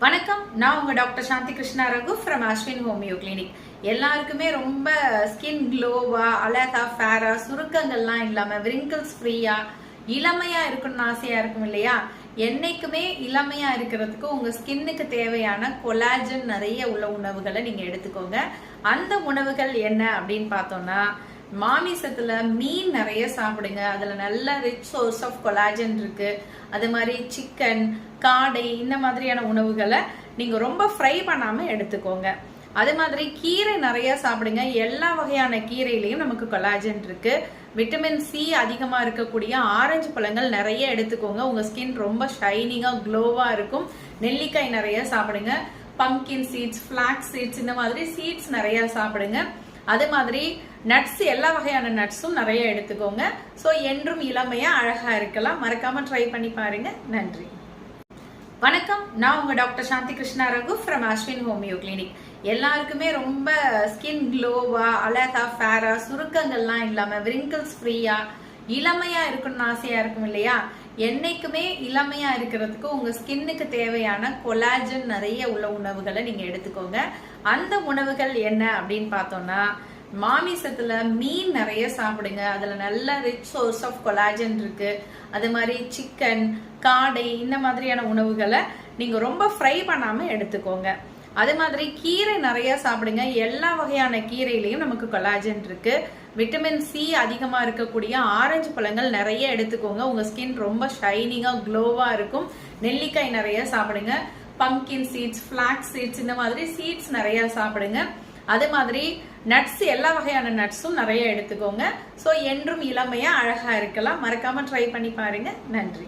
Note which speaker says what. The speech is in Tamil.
Speaker 1: வணக்கம். நான் உங்க doctor Shanthi Krishna Raghu from Ashwin homeo clinic. எல்லாருக்குமே ரொம்ப ஸ்கின் க்ளோவா, அழகா, ஃபேரா, சுருக்கங்கள்லாம் இல்லாம விரிங்கிள்ஸ் ஃப்ரீயா, இளமையா இருக்கணும்னு ஆசையா இருக்கும் இல்லையா? என்னைக்குமே இளமையா இருக்கிறதுக்கு உங்க ஸ்கின்னுக்கு தேவையான கொலாஜன் நிறைய உள்ள உணவுகளை நீங்க எடுத்துக்கோங்க. அந்த உணவுகள் என்ன அப்படின்னு பார்த்தோம்னா, மாமிசத்துல மீன் நிறைய சாப்பிடுங்க. அதுல நல்ல ரிச் சோர்ஸ் ஆஃப் கொலாஜன் இருக்கு. அது மாதிரி சிக்கன், காடை இந்த மாதிரியான உணவுகளை நீங்க ரொம்ப ஃப்ரை பண்ணாம எடுத்துக்கோங்க. அது மாதிரி கீரை நிறைய சாப்பிடுங்க. எல்லா வகையான கீரையிலையும் நமக்கு கொலாஜன் இருக்கு. விட்டமின் சி அதிகமா இருக்கக்கூடிய ஆரஞ்சு பழங்கள் நிறைய எடுத்துக்கோங்க. உங்க ஸ்கின் ரொம்ப ஷைனிங்கா க்ளோவா இருக்கும். நெல்லிக்காய் நிறைய சாப்பிடுங்க. பம்கின் சீட்ஸ், ஃபிளாக்ஸ் சீட்ஸ் இந்த மாதிரி சீட்ஸ் நிறைய சாப்பிடுங்க. அது மாதிரி நட்ஸ், எல்லா வகையான நட்ஸும் நிறைய எடுத்துக்கோங்க. ஸோ என்றும் இளமையா அழகா இருக்கலாம். மறக்காம ட்ரை பண்ணி பாருங்க. நன்றி. வணக்கம். நான் உங்க doctor Shanthi Krishna Raghu from Ashwin homeo clinic. எல்லாருக்குமே ரொம்ப ஸ்கின் க்ளோவா, அழகா, ஃபேரா, சுருக்கங்கள்லாம் இல்லாம விரிங்கிள்ஸ் ஃப்ரீயா, இளமையா இருக்கணும்னு ஆசையா இருக்கும் இல்லையா? என்னைக்குமே இளமையா இருக்கிறதுக்கு உங்க ஸ்கின்னுக்கு தேவையான கொலாஜன் நிறைய உள்ள உணவுகளை நீங்க எடுத்துக்கோங்க. அந்த உணவுகள் என்ன அப்படின்னு பார்த்தோம்னா, மாமிசத்துல மீன் நிறைய சாப்பிடுங்க. அதுல நல்ல ரிச் சோர்ஸ் ஆஃப் கொலாஜன் இருக்கு. அது மாதிரி சிக்கன், காடை இந்த மாதிரியான உணவுகளை நீங்க ரொம்ப ஃப்ரை பண்ணாம எடுத்துக்கோங்க. அது மாதிரி கீரை நிறைய சாப்பிடுங்க. எல்லா வகையான கீரையிலையும் நமக்கு கொலாஜன் இருக்கு. விட்டமின் சி அதிகமா இருக்கக்கூடிய ஆரஞ்சு பழங்கள் நிறைய எடுத்துக்கோங்க. உங்க ஸ்கின் ரொம்ப ஷைனிங்கா க்ளோவா இருக்கும். நெல்லிக்காய் நிறைய சாப்பிடுங்க. பம்கின் சீட்ஸ், ஃபிளாக்ஸ் சீட்ஸ் இந்த மாதிரி சீட்ஸ் நிறைய சாப்பிடுங்க. அது மாதிரி நட்ஸ், எல்லா வகையான நட்ஸும் நிறைய எடுத்துக்கோங்க. ஸோ என்றும் இளமையா அழகா இருக்கலாம். மறக்காம ட்ரை பண்ணி பாருங்க. நன்றி.